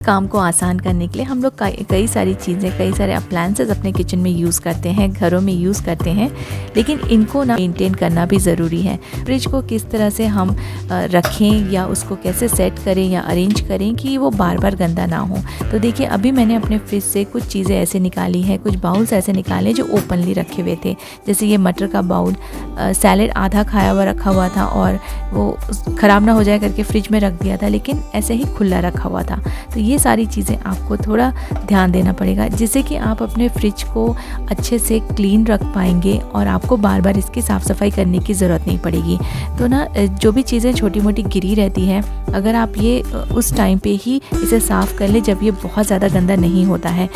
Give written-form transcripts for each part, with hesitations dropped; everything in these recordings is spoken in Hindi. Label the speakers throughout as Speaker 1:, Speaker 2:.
Speaker 1: काम को आसान करने के लिए हम लोग कई सारी चीज़ें, कई सारे अप्लायंसेस अपने किचन में यूज़ करते हैं, घरों में यूज़ करते हैं, लेकिन इनको ना मेंटेन करना भी ज़रूरी है। फ्रिज को किस तरह से हम रखें या उसको कैसे सेट करें या अरेंज करें कि वो बार बार गंदा ना हो। तो देखिए, अभी मैंने अपने फ्रिज से कुछ चीज़ें ऐसे निकाली हैं, कुछ बाउल्स ऐसे निकाले जो ओपनली रखे हुए थे। जैसे ये मटर का बाउल, सैलेड आधा खाया हुआ रखा हुआ था और वो ख़राब ना हो जाए करके फ्रिज में रख दिया था, लेकिन ऐसे ही खुला रखा हुआ था। तो ये सारी चीज़ें आपको थोड़ा ध्यान देना पड़ेगा, जिससे कि आप अपने फ्रिज को अच्छे से क्लीन रख पाएंगे और आपको बार बार इसकी साफ़ सफाई करने की ज़रूरत नहीं पड़ेगी। तो ना, जो भी चीज़ें छोटी मोटी गिरी रहती हैं, अगर आप ये उस टाइम पे ही इसे साफ़ कर लें जब ये बहुत ज़्यादा गंदा नहीं होता है,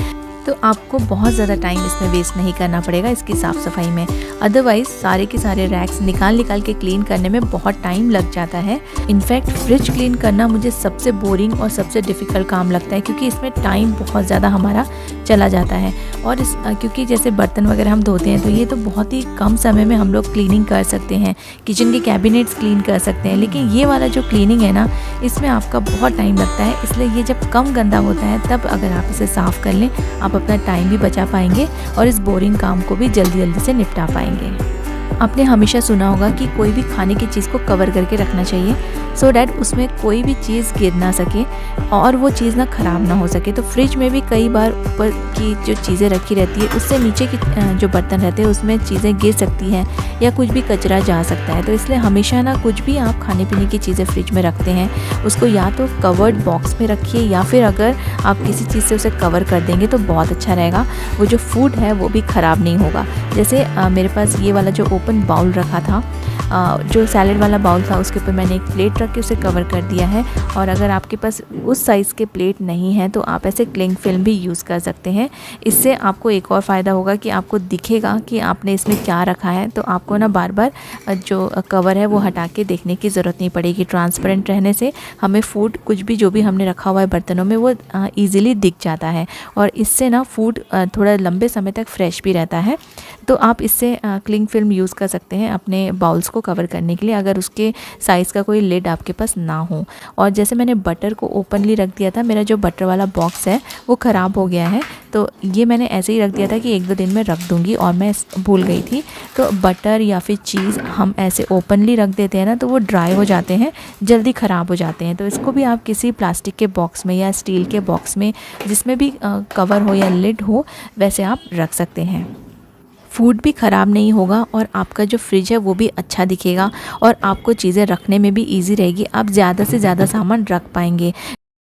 Speaker 1: तो आपको बहुत ज़्यादा टाइम इसमें वेस्ट नहीं करना पड़ेगा इसकी साफ़ सफाई में। अदरवाइज़ सारे के सारे रैक्स निकाल के क्लीन करने में बहुत टाइम लग जाता है। इनफैक्ट फ्रिज क्लीन करना मुझे सबसे बोरिंग और सबसे डिफ़िकल्ट काम लगता है, क्योंकि इसमें टाइम बहुत ज़्यादा हमारा चला जाता है। और क्योंकि जैसे बर्तन वगैरह हम धोते हैं, तो ये तो बहुत ही कम समय में हम लोग क्लीनिंग कर सकते हैं, किचन के कैबिनेट्स क्लीन कर सकते हैं। लेकिन ये वाला जो क्लीनिंग है ना, इसमें आपका बहुत टाइम लगता है। इसलिए ये जब कम गंदा होता है, तब अगर आप इसे साफ़ कर लें, आप अपना टाइम भी बचा पाएंगे और इस बोरिंग काम को भी जल्दी जल्दी से निपटा पाएंगे। आपने हमेशा सुना होगा कि कोई भी खाने की चीज़ को कवर करके रखना चाहिए, सो डैट उसमें कोई भी चीज़ गिर ना सके और वो चीज़ ना ख़राब ना हो सके। तो फ्रिज में भी कई बार ऊपर की जो चीज़ें रखी रहती है, उससे नीचे की जो बर्तन रहते हैं उसमें चीज़ें गिर सकती हैं या कुछ भी कचरा जा सकता है। तो इसलिए हमेशा ना, कुछ भी आप खाने पीने की चीज़ें फ्रिज में रखते हैं, उसको या तो कवर्ड बॉक्स में रखिए, या फिर अगर आप किसी चीज़ से उसे कवर कर देंगे तो बहुत अच्छा रहेगा। वो जो फूड है वो भी ख़राब नहीं होगा। जैसे मेरे पास ये वाला जो ओपन बाउल रखा था, जो सैलेड वाला बाउल था, उसके ऊपर मैंने एक प्लेट रख के उसे कवर कर दिया है। और अगर आपके पास उस साइज़ के प्लेट नहीं है, तो आप ऐसे क्लिंग फिल्म भी यूज़ कर सकते हैं। इससे आपको एक और फ़ायदा होगा कि आपको दिखेगा कि आपने इसमें क्या रखा है। तो आपको ना बार बार जो कवर है वो हटा के देखने की ज़रूरत नहीं पड़ेगी। ट्रांसपेरेंट रहने से हमें फूड, कुछ भी जो भी हमने रखा हुआ है बर्तनों में, वो ईज़िली दिख जाता है और इससे ना फूड थोड़ा लंबे समय तक फ्रेश भी रहता है। तो आप इससे क्लिंग फिल्म यूज़ कर सकते हैं अपने बाउल्स को कवर करने के लिए, अगर उसके साइज़ का कोई लिड आपके पास ना हो। और जैसे मैंने बटर को ओपनली रख दिया था, मेरा जो बटर वाला बॉक्स है वो ख़राब हो गया है, तो ये मैंने ऐसे ही रख दिया था कि 1-2 दिन में रख दूँगी, और मैं भूल गई थी। तो बटर या फिर चीज़ हम ऐसे ओपनली रख देते हैं ना, तो वो ड्राई हो जाते हैं, जल्दी ख़राब हो जाते हैं। तो इसको भी आप किसी प्लास्टिक के बॉक्स में या स्टील के बॉक्स में, जिसमें भी कवर हो या लिड हो, वैसे आप रख सकते हैं। फूड भी ख़राब नहीं होगा और आपका जो फ्रिज है वो भी अच्छा दिखेगा और आपको चीज़ें रखने में भी ईजी रहेगी। आप ज़्यादा से ज़्यादा सामान रख पाएंगे।